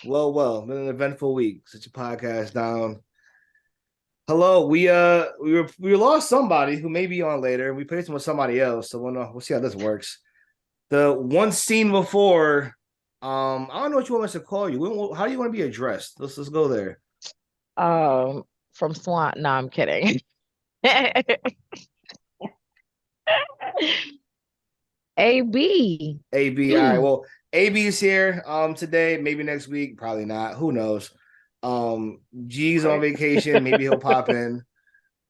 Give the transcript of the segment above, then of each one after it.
Well, been an eventful week. Such a podcast down. Hello, we lost somebody who may be on later. We placed him with somebody else, so we'll see how this works. The one scene before, I don't know what you want us to call you. How do you want to be addressed? Let's go there. Um, from Swan. No, I'm kidding. AB. AB. All right. Well, AB is here. Today, maybe next week, probably not. Who knows? G's on Right. vacation. Maybe he'll pop in.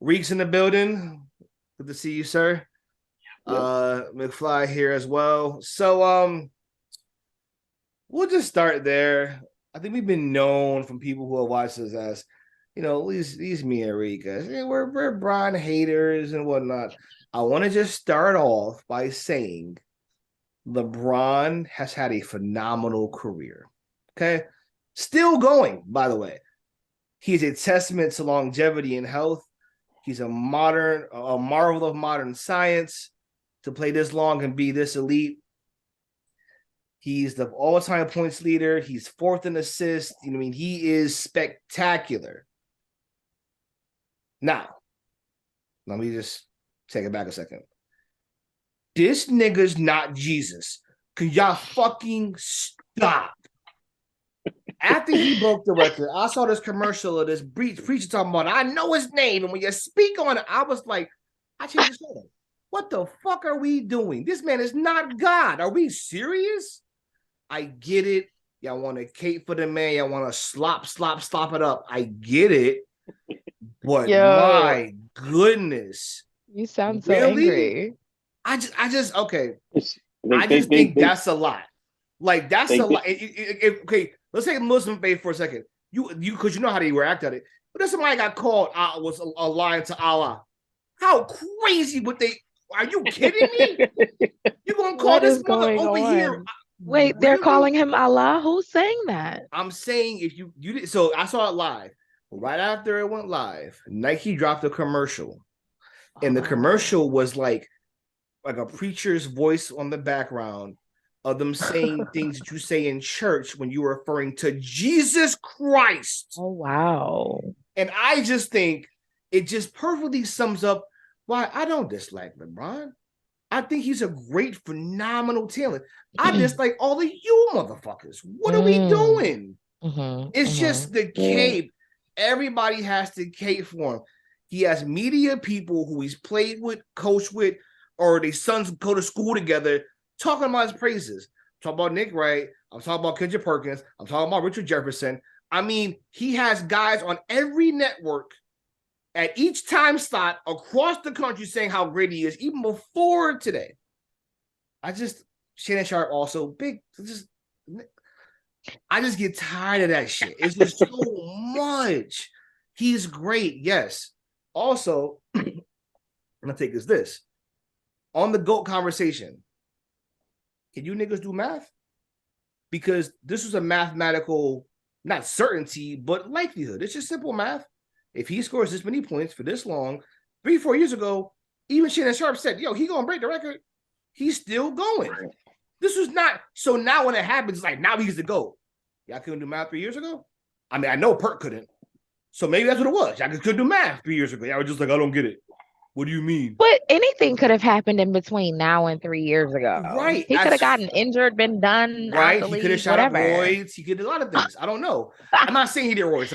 Reeks in the building. Good to see you, sir. Yep. McFly here as well. So we'll just start there. I think we've been known from people who have watched us as, these me and Rika. We're Brian haters and whatnot. I want to just start off by saying LeBron has had a phenomenal career. Okay. Still going, by the way. He's a testament to longevity and health. He's a marvel of modern science to play this long and be this elite. He's the all-time points leader. He's fourth in assists. He is spectacular. Now, let me just take it back a second. This nigga's not Jesus. Can y'all fucking stop? After he broke the record, I saw this commercial of this preacher talking about, I know his name. And when you speak on it, I was like, I changed the show. What the fuck are we doing? This man is not God. Are we serious? I get it. Y'all want to cape for the man. Y'all want to slop it up. I get it. But my goodness. You sound so really? angry. I just okay. I just think that's a lot. Like, that's a lot. Okay, let's take Muslim faith for a second. Because you know how they react at it. But if somebody got called was a line to Allah, how crazy would they? Are you kidding me? You're gonna call this mother over here? Wait, they're calling him Allah? Who's saying that? I'm saying if you did. So I saw it live. Right after it went live, Nike dropped a commercial, and the commercial was like a preacher's voice on the background of them saying things that you say in church when you are referring to Jesus Christ. Oh, wow. And I just think it just perfectly sums up why I don't dislike LeBron. I think he's a great, phenomenal talent. I dislike all of you motherfuckers. What are we doing? It's just the cape. Everybody has to cape for him. He has media people who he's played with, coached with, or their sons go to school together, talking about his praises. I'm talking about Nick Wright. I'm talking about Kendrick Perkins. I'm talking about Richard Jefferson. He has guys on every network at each time slot across the country saying how great he is, even before today. Shannon Sharp also big. I just get tired of that shit. It's just so much. He's great, yes. Also, I'm gonna take this. On the GOAT conversation, can you niggas do math? Because this was a mathematical, not certainty, but likelihood. It's just simple math. If he scores this many points for this long, 3-4 years ago, even Shannon Sharp said, yo, he gonna break the record. He's still going. This was not, so now when it happens, it's like, now he's the GOAT. Y'all couldn't do math 3 years ago? I know Perk couldn't. So maybe that's what it was. Y'all couldn't do math 3 years ago. Y'all were just like, I don't get it. What do you mean? But anything could have happened in between now and 3 years ago. Right. He could have gotten injured, been done. Right. He could have shot up roids. He could do a lot of things. I don't know. I'm not saying he did roids.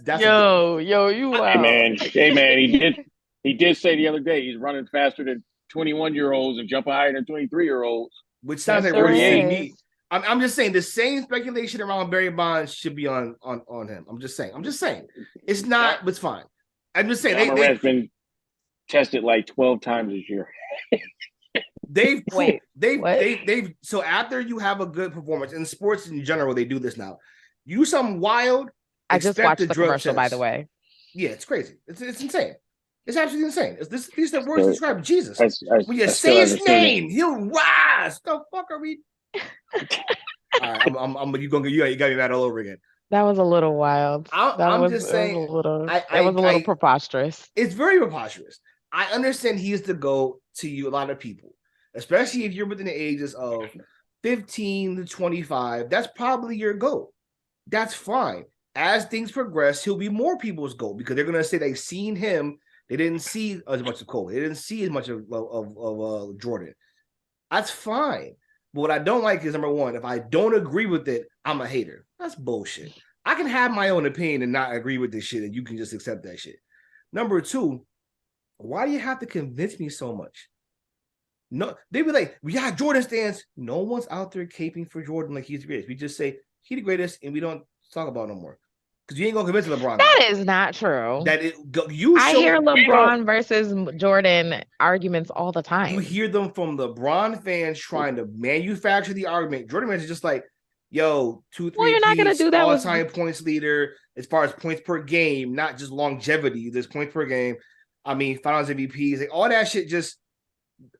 That's yo, you wow. Hey man, he did say the other day he's running faster than 21-year-olds and jumping higher than 23-year-olds. Which sounds like we're saying me. I'm just saying the same speculation around Barry Bonds should be on him. I'm just saying. It's not, it's fine. I'm just saying they've been tested like 12 times this year. So after you have a good performance in sports in general, they do this now. You something wild. I just watched the commercial, by the way. Yeah, it's crazy. It's insane. It's absolutely insane. These are the words to describe Jesus. When you say his name, he'll rise. The fuck are we? All right, you got me mad all over again. That was a little wild. I'm just saying. It was a little preposterous. It's very preposterous. I understand he's the GOAT to you, a lot of people, especially if you're within the ages of 15 to 25. That's probably your GOAT. That's fine. As things progress, he'll be more people's GOAT because they're gonna say they've seen him. They didn't see as much of Kobe. They didn't see as much of Jordan. That's fine. But what I don't like is number one, if I don't agree with it, I'm a hater. That's bullshit. I can have my own opinion and not agree with this shit, and you can just accept that shit. Number two, why do you have to convince me so much? No, they be like, yeah, Jordan stands. No one's out there caping for Jordan like he's the greatest. We just say he's the greatest, and we don't talk about it no more. Because you ain't gonna convince LeBron. That is not true. I hear LeBron versus Jordan arguments all the time. You hear them from LeBron fans trying to manufacture the argument. Jordan fans is just like, yo, 2-3 well, you're not gonna do that all-time points leader as far as points per game, not just longevity. There's points per game. I mean, finals MVPs, like all that shit. Just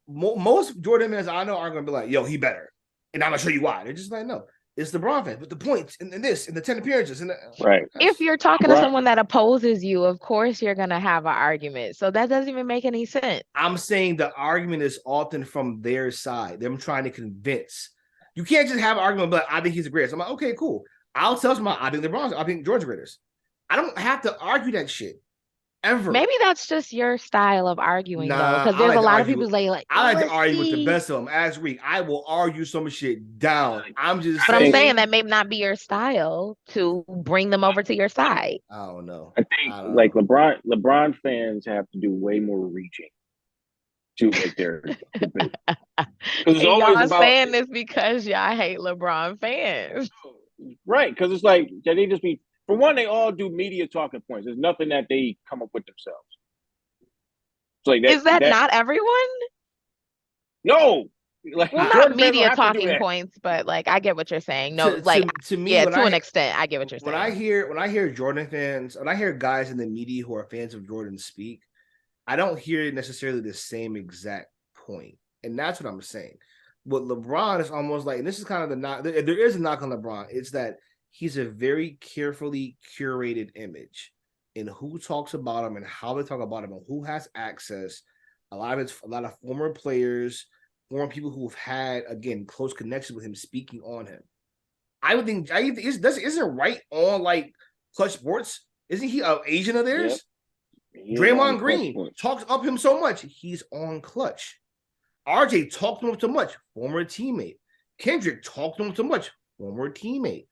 most Jordan fans I know are gonna be like, yo, he better, and I'm gonna show you why. They're just like, no. It's LeBron fans with the points and this and the 10 appearances. And right. If you're talking to someone that opposes you, of course you're going to have an argument. So that doesn't even make any sense. I'm saying the argument is often from their side. Them trying to convince. You can't just have an argument, but I think he's the greatest. I'm like, okay, cool. I'll tell someone I think LeBron's, I think George's greatest. I don't have to argue that shit. Ever. Maybe that's just your style of arguing, though, because there's a lot of people like I like to argue with the best of them. As Reek, I will argue some shit down. I'm just but I'm saying that may not be your style to bring them over to your side. I don't know. I think like LeBron fans have to do way more reaching to make their debate. Y'all saying this because y'all hate LeBron fans, right? Because it's like they just be. For one, they all do media talking points. There's nothing that they come up with themselves. So like is that not everyone? No. Like, well, not media talking points, but like I get what you're saying. No, to me, to an extent, I get what you're saying. When I hear Jordan fans, when I hear guys in the media who are fans of Jordan speak, I don't hear necessarily the same exact point, and that's what I'm saying. But LeBron is almost like, and this is kind of the knock. There is a knock on LeBron. It's that he's a very carefully curated image in who talks about him and how they talk about him and who has access. A lot of former players, former people who've had, again, close connections with him speaking on him. I would think isn't right on like Clutch Sports? Isn't he an agent of theirs? Yep. Draymond Green talks up him so much. He's on Clutch. RJ talked to him so much. Former teammate. Kendrick talked to him so much. Former teammate.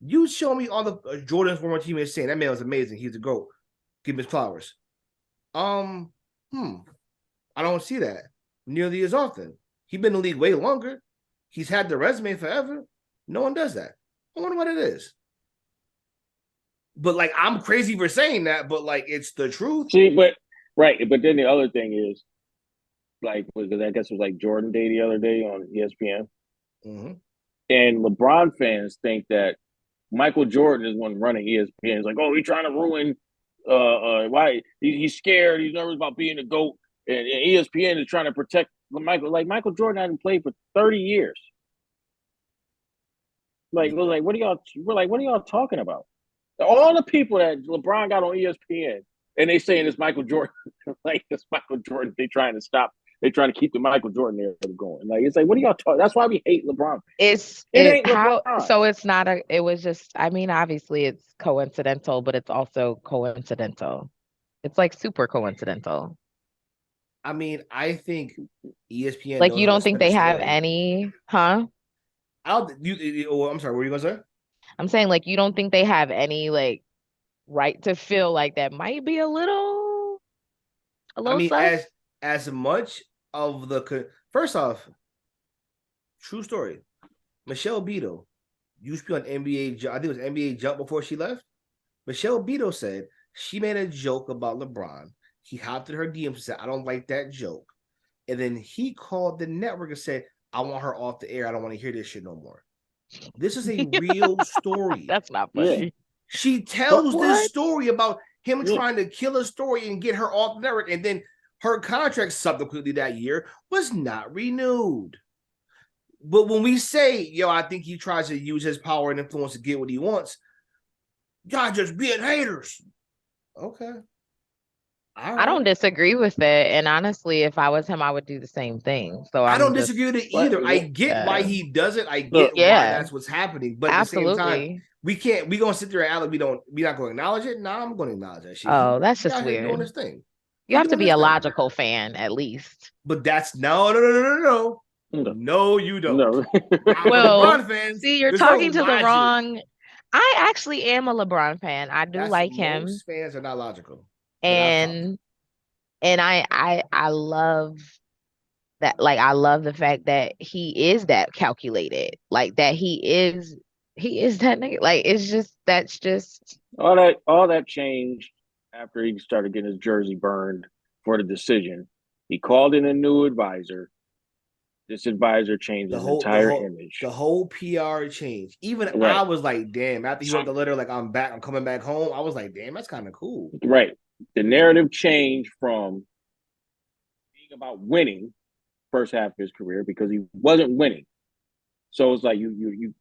You show me all the Jordan's former teammates saying that man was amazing. He's a GOAT. Give him his flowers. I don't see that nearly as often. He's been in the league way longer. He's had the resume forever. No one does that. I wonder what it is. But like, I'm crazy for saying that, but like, it's the truth. See, but then the other thing is, like, I guess it was like Jordan Day the other day on ESPN, and LeBron fans think that Michael Jordan is one running ESPN. He's like, oh, he's trying to ruin. Why he's scared? He's nervous about being a GOAT, and ESPN is trying to protect Michael. Like Michael Jordan hadn't played for 30 years. Like, what are y'all talking about? All the people that LeBron got on ESPN, and they saying it's Michael Jordan. Like it's Michael Jordan. They trying to stop. They're trying to keep the Michael Jordan era going. Like it's like, what are y'all talking? That's why we hate LeBron. It ain't how. LeBron. So it's not a. It was just. I mean, obviously it's coincidental, but it's also coincidental. It's like super coincidental. I mean, I think ESPN. Like you don't think they have any, huh? I'm sorry. What were you gonna say? I'm saying like you don't think they have any like right to feel like that might be a little. I mean, as much of the first off, true story. Michelle Beadle used to be on NBA. I think it was NBA Jump before she left. Michelle Beadle said she made a joke about LeBron. He hopped in her DMs and said, "I don't like that joke," and then he called the network and said, "I want her off the air. I don't want to hear this shit no more." This is a real story. That's not funny. She tells this story about him trying to kill a story and get her off the network, and then her contract subsequently that year was not renewed. But when we say, yo, I think he tries to use his power and influence to get what he wants, y'all just being haters. Okay. Right. I don't disagree with it. And honestly, if I was him, I would do the same thing. So I don't disagree with it either. I get why he does it. I get why that's what's happening. But at the same time, we can't. We gonna sit there and act like we not gonna acknowledge it. Nah, I'm gonna acknowledge that shit. Oh, that's He just out here doing weird. his thing. You have to be a logical fan at least. But that's no. No, you don't. No. Well, LeBron fans, see, you're talking to the wrong. I actually am a LeBron fan. I do like him. Most fans are not logical. And I love that. Like, I love the fact that he is that calculated. Like that he is that nigga. Like that's just all that changed after he started getting his jersey burned for the decision. He called in a new advisor. This advisor changed his entire image. The whole PR changed. Even I was like, damn, after he wrote the letter, like, I'm coming back home. I was like, damn, that's kind of cool. Right. The narrative changed from being about winning first half of his career because he wasn't winning. So it's like you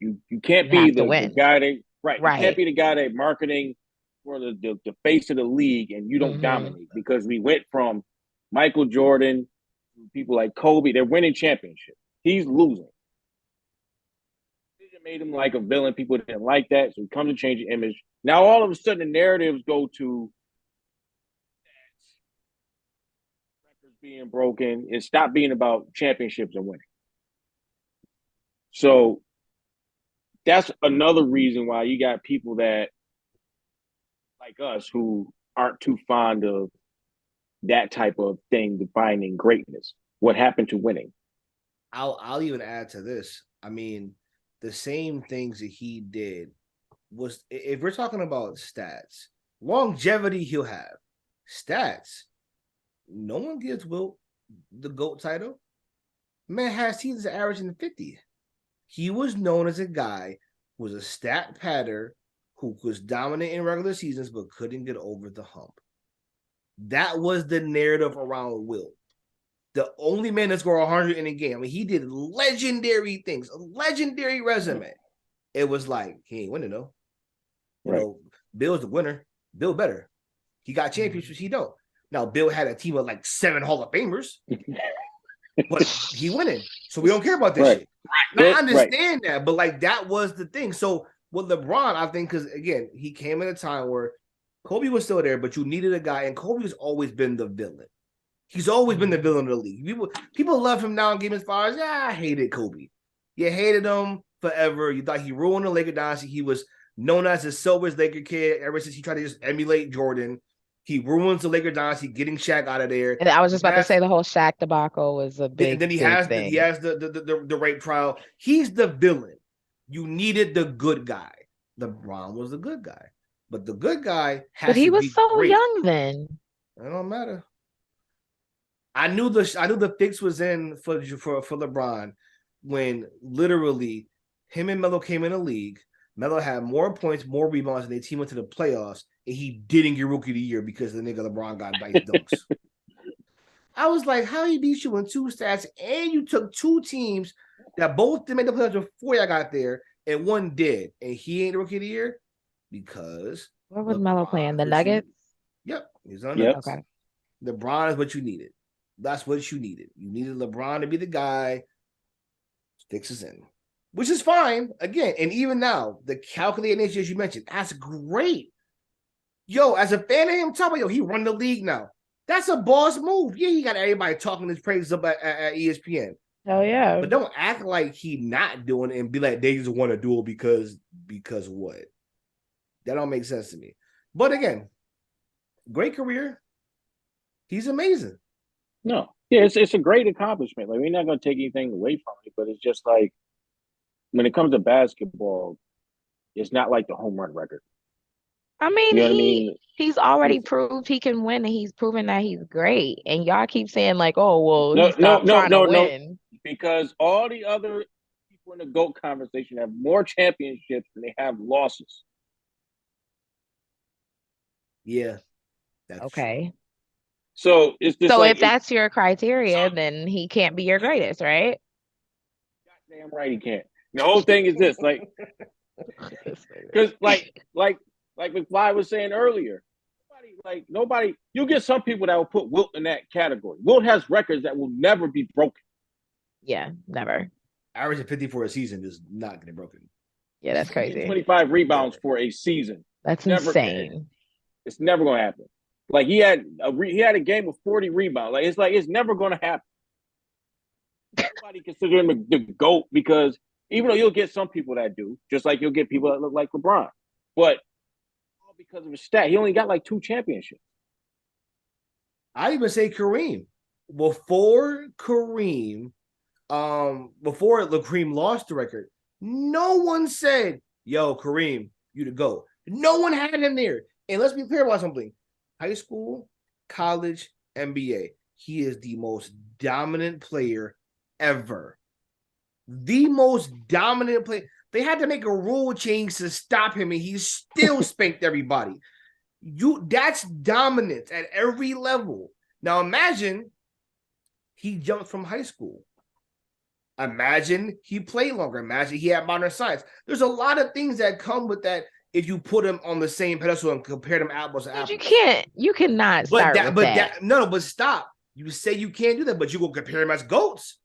can't be the guy that right. You can't be the guy that marketing for the face of the league and you don't dominate, because we went from Michael Jordan, people like Kobe, they're winning championships. He's losing. It made him like a villain. People didn't like that, so he comes to change the image. Now all of a sudden the narratives go to records being broken. It stopped being about championships and winning. So that's another reason why you got people that like us who aren't too fond of that type of thing defining greatness. What happened to winning? I'll even add to this. I mean, the same things that he did was, if we're talking about stats, longevity he'll have. Stats, no one gives Wilt the GOAT title. Man has seasons averaging 50. He was known as a guy who was a stat patter, who was dominant in regular seasons but couldn't get over the hump. That was the narrative around Wilt. The only man that scored 100 in a game. I mean, he did legendary things, a legendary resume. It was like, he ain't winning though. You know, Bill's the winner. Bill better. He got championships. He don't. Now, Bill had a team of like 7 Hall of Famers, but he winning. So we don't care about this shit. Now, I understand that, but like that was the thing. So with LeBron, I think, because again, he came at a time where Kobe was still there, but you needed a guy, and Kobe has always been the villain. He's always been the villain of the league. People love him now in Game as far as, I hated Kobe. You hated him forever. You thought he ruined the Laker dynasty. He was known as the soberest Laker kid ever since he tried to just emulate Jordan. He ruins the Laker dynasty, getting Shaq out of there. And I was just about to say the whole Shaq debacle was a big. Then he has the rape trial. He's the villain. You needed the good guy. LeBron was the good guy, but the good guy has. But he was so young then. It don't matter. I knew the fix was in for LeBron when literally him and Melo came in the league. Melo had more points, more rebounds, and they team went to the playoffs, and he didn't get Rookie of the Year because the nigga LeBron got nice dunks. I was like, how he beat you in 2 stats, and you took 2 teams that both made the playoffs before y'all got there, and one did, and he ain't the Rookie of the Year because what was Melo playing? The Nuggets? Yep, he's on Nuggets. Okay. LeBron is what you needed. That's what you needed. You needed LeBron to be the guy. Fixes in, which is fine. Again, and even now, the calculated nature, as you mentioned, that's great. Yo, as a fan of him, talk about, he run the league now. That's a boss move. Yeah, he got everybody talking his praises up at ESPN. Hell yeah. But don't act like he not doing it and be like, they just want to do it because what? That don't make sense to me. But again, great career. He's amazing. No. Yeah, it's a great accomplishment. Like, we're not going to take anything away from it, but it's just like, when it comes to basketball, it's not like the home run record. I mean, you know he's already proved he can win, and he's proven that he's great. And y'all keep saying like, oh, well, he stopped trying to win. Because all the other people in the GOAT conversation have more championships than they have losses. Yeah. Okay. True. So it's just if that's your criteria, then he can't be your greatest, right? Goddamn right he can't. The whole thing is this, like, because like McFly was saying earlier, nobody. You get some people that will put Wilt in that category. Wilt has records that will never be broken. Yeah, never. Averaging 50 for a season is not getting broken. Yeah, that's He get crazy. 25 rebounds Never. for a season. That's Never. insane. It's never going to happen. Like he had a game with 40 rebounds. Like it's never going to happen. Nobody consider him the GOAT because even though you'll get some people that do, just like you'll get people that look like LeBron, but all because of his stat, he only got like 2 championships. I even say Kareem. Before Kareem lost the record, no one said, "Yo, Kareem, you to go." No one had him there. And let's be clear about something: high school, college, NBA. He is the most dominant player ever. The most dominant player. They had to make a rule change to stop him, and he still spanked everybody. That's dominance at every level. Now imagine he jumped from high school. Imagine he played longer. Imagine he had modern science. There's a lot of things that come with that if you put him on the same pedestal and compare them apples to apples. You cannot start with that. No, but stop. You say you can't do that, but you will compare them as GOATs.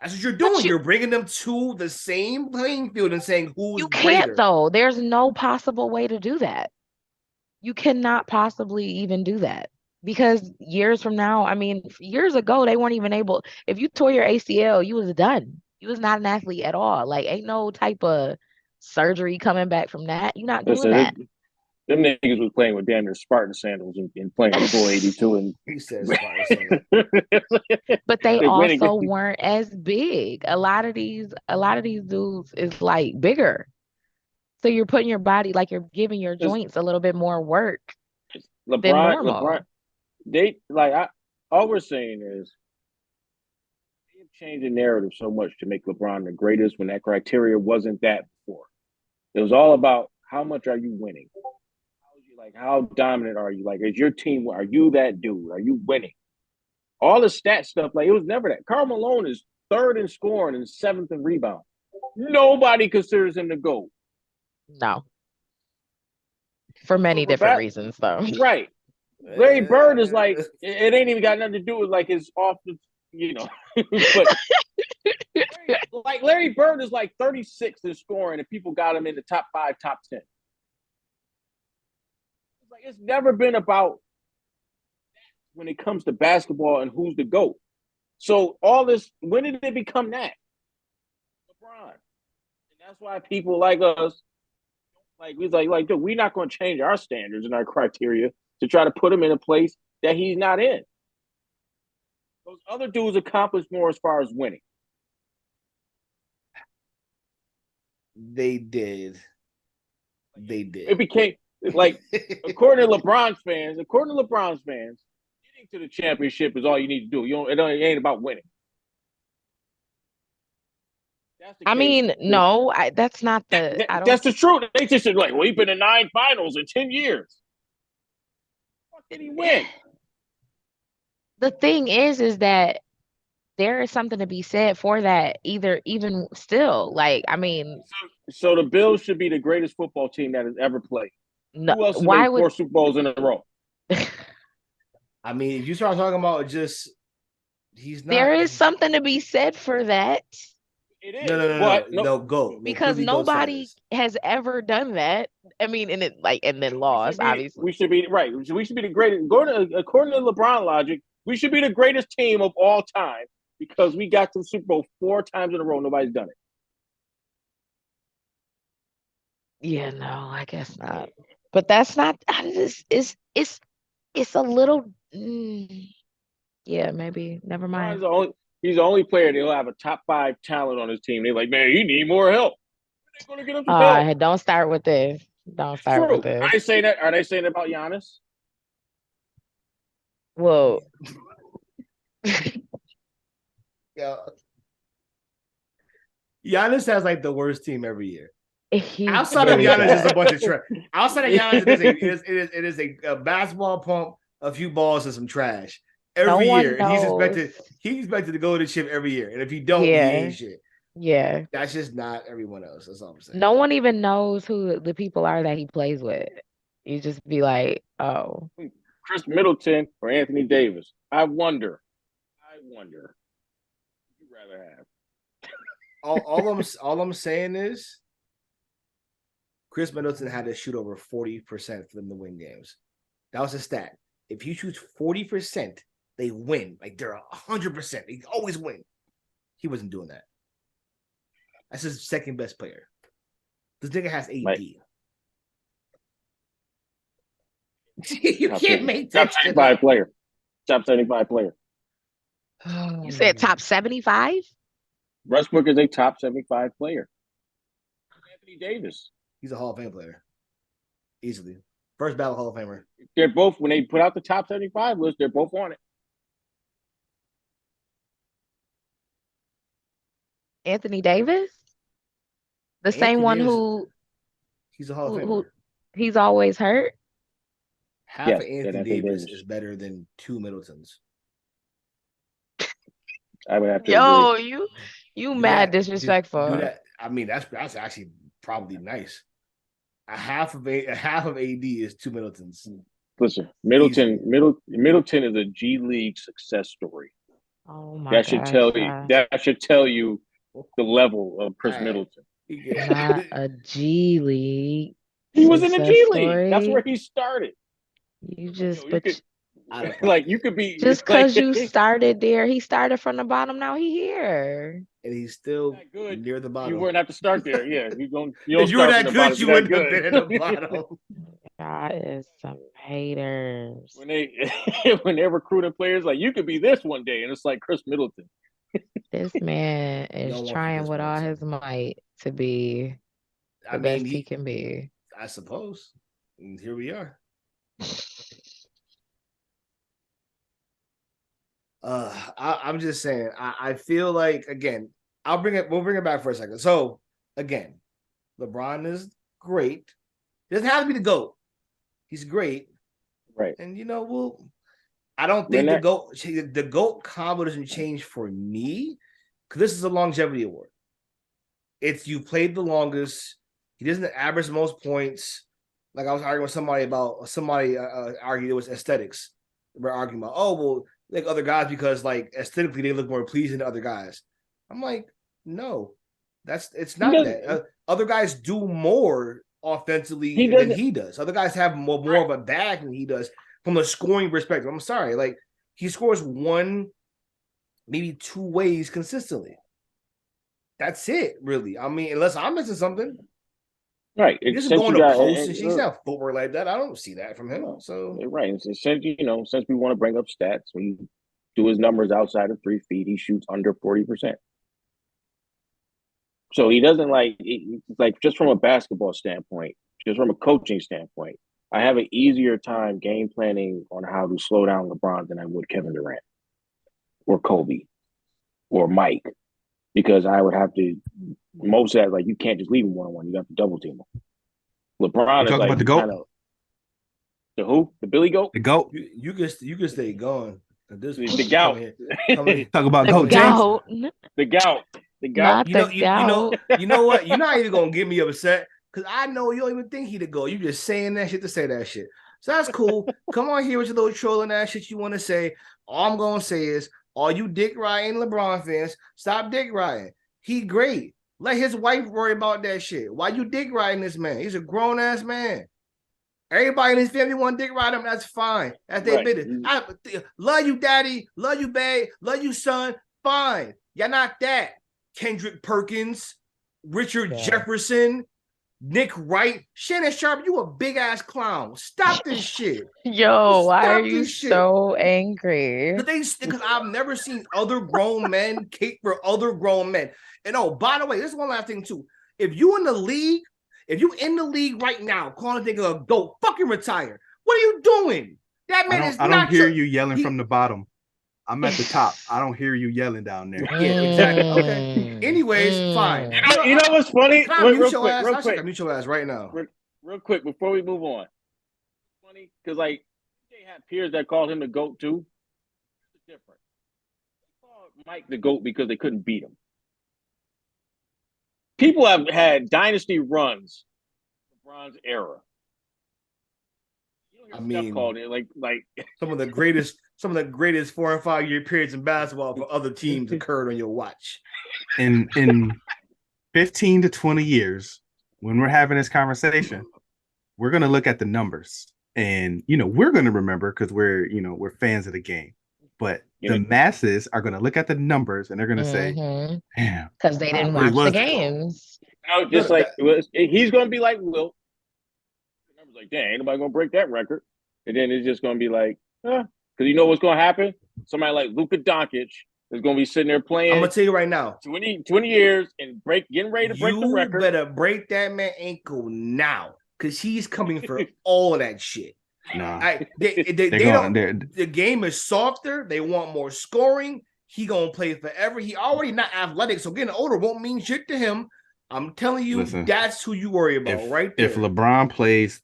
That's what you're doing. You're bringing them to the same playing field and saying who's you greater. can't though. There's no possible way to do that. You cannot possibly even do that because years from now, I mean, years ago, they weren't even able. If you tore your ACL, you was done. You was not an athlete at all. Like, ain't no type of surgery coming back from that. You're not doing that. Them niggas was playing with damn near Spartan sandals and playing full 82. And he says Spartan sandals. But they also weren't as big. A lot of these dudes is like bigger. So you're putting your body, like you're giving your joints a little bit more work than normal. All we're saying is they've changed the narrative so much to make LeBron the greatest when that criteria wasn't that before. It was all about how much are you winning? How dominant are you? Like, is your team, are you that dude? Are you winning? All the stat stuff, like, it was never that. Karl Malone is 3rd in scoring and 7th in rebound. Nobody considers him the GOAT. No. For many different reasons, though. Right. Larry Bird is like, it ain't even got nothing to do with like his off the, but like Larry Bird is like 36th in scoring and people got him in the top 5, top 10. It's never been about when it comes to basketball and who's the GOAT. So all this, when did it become that? LeBron. And that's why people like us, dude, we're not going to change our standards and our criteria to try to put him in a place that he's not in. Those other dudes accomplished more as far as winning. They did. It became like, according to LeBron's fans, getting to the championship is all you need to do. It ain't about winning. I mean, no, that's not the. That's the truth. They just said, like, well, he's been in 9 finals in 10 years. What did he win? The thing is that there is something to be said for that. Even still, like, I mean, so the Bills should be the greatest football team that has ever played. No, who else has made 4 Super Bowls in a row? I mean, if you start talking about just, he's not. There is something to be said for that. It is. No, go. Because nobody has ever done that. I mean, and then lost, obviously. We should be right. We should be the greatest. According to LeBron logic, we should be the greatest team of all time because we got to the Super Bowl 4 times in a row. Nobody's done it. Yeah, no, I guess not. But that's not. It's a little. Yeah, maybe. Never mind. He's the only player that'll have a top 5 talent on his team. They're like, man, you need more help. They're going to get him some help. Don't start with this. Don't start with this. Are they saying that? Are they saying about Giannis? Well, yeah. Giannis has like the worst team every year. Outside of Giannis, is a bunch of trash. Outside of Giannis, it is a basketball pump, a few balls, and some trash every year. And he's expected to go to the chip every year. And if he don't, he ain't shit. Yeah. That's just not everyone else. That's all I'm saying. No one even knows who the people are that he plays with. You just be like, oh. Chris Middleton or Anthony Davis. I wonder. Who'd you rather have? All I'm saying is Chris Middleton had to shoot over 40% for them to win games. That was a stat. If he shoots 40%, they win. Like they're 100%. They always win. He wasn't doing that. That's his second best player. This nigga has AD. Right. You can't make that. Top 75 player. Top 75 player. You said top 75? Westbrook is a top 75 player. Anthony Davis. He's a Hall of Fame player. Easily. First ballot Hall of Famer. They're both, when they put out the top 75 list, they're both on it. Anthony Davis? The same one who... He's a Hall of Famer. He's always hurt? Half of Anthony Davis is better than 2 Middletons. I would have to agree. You mad disrespectful. Do that. I mean, that's actually probably nice. A half of AD is 2 Middletons. Listen, Middleton is a G League success story. Oh my That should tell you the level of Chris Middleton. Not a G League. He was in the G League. That's where he started. You just you could be just because you started there. He started from the bottom. Now he here, and he's still good near the bottom. You wouldn't have to start there. Yeah, if you were that good, you wouldn't have been at the bottom. God is some haters. When they recruiting players, like you could be this one day, and it's like Chris Middleton. This man is trying with all his might to be the best he can be. I suppose. And here we are. I'm just saying. I feel like again. We'll bring it back for a second. So again, LeBron is great. He doesn't have to be the GOAT. He's great, right? And I don't think the GOAT combo doesn't change for me because this is a longevity award. It's you played the longest. He doesn't average the most points. Like I was arguing with somebody argued it was aesthetics. We're arguing about like other guys because like aesthetically they look more pleasing than other guys. I'm like, no, it's not that. Other guys do more offensively than he does. Other guys have more of a bag than he does from a scoring perspective. I'm sorry, like he scores 1, maybe 2 ways consistently. That's it, really. I mean, unless I'm missing something. Right. He doesn't go on the post and she's not footwork like that. I don't see that from him. So right. Since we want to bring up stats, when you do his numbers outside of 3 feet, he shoots under 40%. So he doesn't like just from a basketball standpoint, just from a coaching standpoint, I have an easier time game planning on how to slow down LeBron than I would Kevin Durant or Kobe or Mike, because I would have to most of that, like you can't just leave him one-on-one. You have to double team him. LeBron is like about the GOAT? The who? The Billy Goat? The GOAT. You can stay going. The gout. Talk about the GOAT. gout. The gout. The gout. You know what? You're not even gonna get me upset because I know you don't even think he the GOAT. You just saying that shit to say that shit. So that's cool. Come on here with your little trolling ass shit you want to say. All I'm gonna say is, all you dick riding LeBron fans, stop dick riding. He great. Let his wife worry about that shit. Why you dick riding this man? He's a grown ass man. Everybody in his family want to dick ride him. That's fine. That's their business. I love you, daddy. Love you, babe. Love you, son. Fine. Y'all not that. Kendrick Perkins, Richard Jefferson, Nick Wright, Shannon Sharp. You a big ass clown. Stop this shit. Yo, why are you so angry? Because I've never seen other grown men cape for other grown men. And by the way, this is one last thing too. If you in the league right now, calling a nigga a GOAT, fucking retire. What are you doing? That man is not. I don't hear you yelling from the bottom. I'm at the top. I don't hear you yelling down there. Yeah, exactly. Okay. Anyways, fine. You know what's funny? Real quick. Mute your ass right now. Real quick before we move on. It's funny because like they had peers that called him the GOAT too. It's different. They called Mike the GOAT because they couldn't beat him. People have had dynasty runs, LeBron's era. I mean, called it like some of the greatest 4 and 5 year periods in basketball for other teams occurred on your watch. In 15 to 20 years, when we're having this conversation, we're gonna look at the numbers, and we're gonna remember because we're fans of the game. But the masses are gonna look at the numbers and they're gonna say, "Damn," because they didn't really watch the was the games. Just like he's gonna be like Will. The numbers like, damn, ain't nobody gonna break that record. And then it's just gonna be like, because you know what's gonna happen? Somebody like Luka Doncic is gonna be sitting there playing. I'm gonna tell you right now, 20 years and getting ready to break the record. You better break that man ankle now, because he's coming for all of that shit. No, the game is softer. They want more scoring. He gonna play forever. He already not athletic, so getting older won't mean shit to him. I'm telling you, that's who you worry about right there. If LeBron plays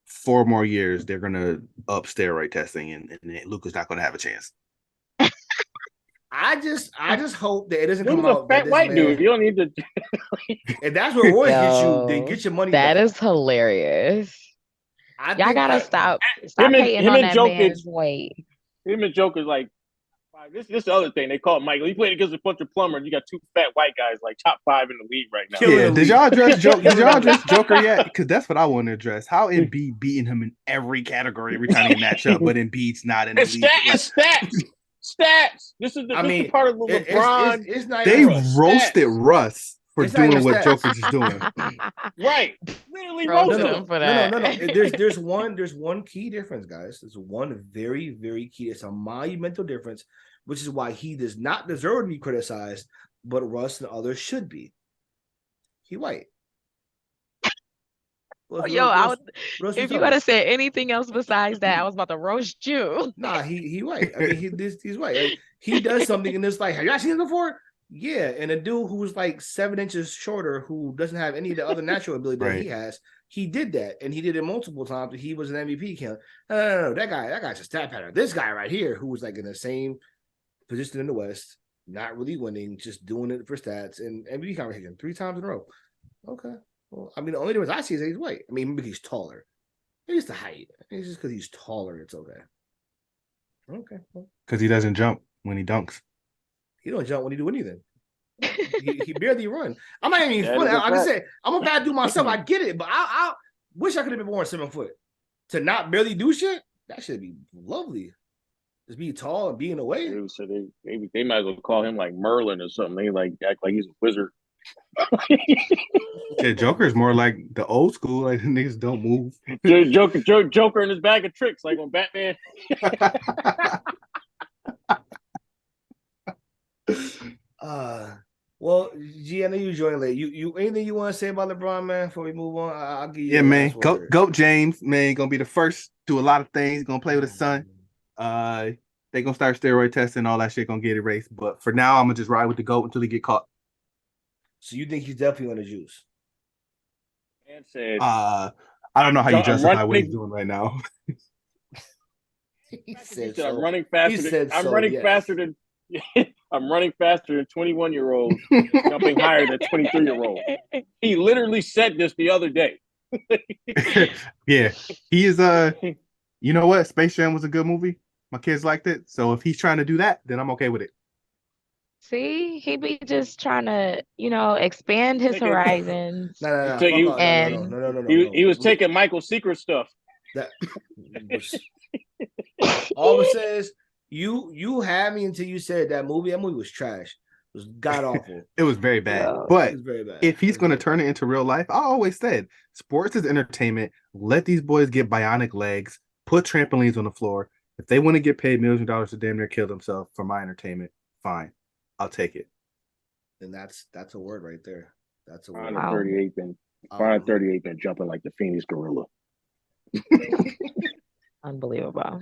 4 more years, they're gonna up steroid testing, and Luka's not gonna have a chance. I just hope that it doesn't come out. A fat white dude. You don't need to. And that's where Roy gets you. They get your money. That back. is hilarious. Y'all gotta stop hating him on and that Jokic, man's weight. Him and Joker's like, this is the other thing they call Michael. He played against a bunch of plumbers. You got 2 fat white guys like top 5 in the league right now. Yeah, did y'all address Joker yet? Because that's what I want to address. How Embiid beating him in every category every time they match up, but Embiid's not in the league. Stats. This is the part of LeBron. It's not they roasted Russ for doing what Jokic is doing. Right. Literally roasted him for that. No. There's one key difference, guys. There's one very, very key. It's a monumental difference, which is why he does not deserve to be criticized, but Russ and others should be. He white. If you gotta say anything else besides that, I was about to roast you. Nah, he white. I mean, he's white. Like, he does something in this. Like, have y'all seen him before? Yeah, and a dude who's like 7 inches shorter, who doesn't have any of the other natural ability that he has, he did that, and he did it multiple times. He was an MVP candidate. No, that guy's a stat pattern. This guy right here, who was like in the same position in the West, not really winning, just doing it for stats and MVP conversation 3 times in a row. Okay. Well, I mean, the only difference I see is that he's white. I mean, maybe he's taller. Maybe it's the height. It's just because he's taller. It's okay. Okay. Because he doesn't jump when he dunks. He don't jump when he do anything. he barely run. I'm not even funny. I just say I'm a bad dude myself. I get it, but I wish I could have been born 7 foot. To not barely do shit, that should be lovely. Just be tall and be in the way. So they might as well call him like Merlin or something. They like act like he's a wizard. Yeah, Joker is more like the old school. Like niggas don't move. Joker in his bag of tricks, like on Batman. Well, G, I know you joined late. You anything you want to say about LeBron, man? Before we move on, I'll give you. Yeah, man. Goat James, man, gonna be the first to do a lot of things. Gonna play with his son. They gonna start steroid testing, all that shit gonna get erased. But for now, I'm gonna just ride with the GOAT until he get caught. So you think he's definitely on the juice? Man said, I don't know how you justify what he's doing right now. He said so. I'm running faster. I'm running faster than 21-year-olds, jumping higher than 23-year-olds. He literally said this the other day. Yeah, he is. You know what? Space Jam was a good movie. My kids liked it. So if he's trying to do that, then I'm okay with it. See, he be just trying to, expand his horizons. No. He was taking Michael's secret stuff. All it says, you had me until you said that movie. That movie was trash. It was god awful. It was very bad. But if he's going to turn it into real life, I always said sports is entertainment. Let these boys get bionic legs. Put trampolines on the floor. If they want to get paid millions of dollars to damn near kill themselves for my entertainment, fine. I'll take it. And that's a word right there. That's a word. 38 been jumping like the Phoenix Gorilla. Unbelievable.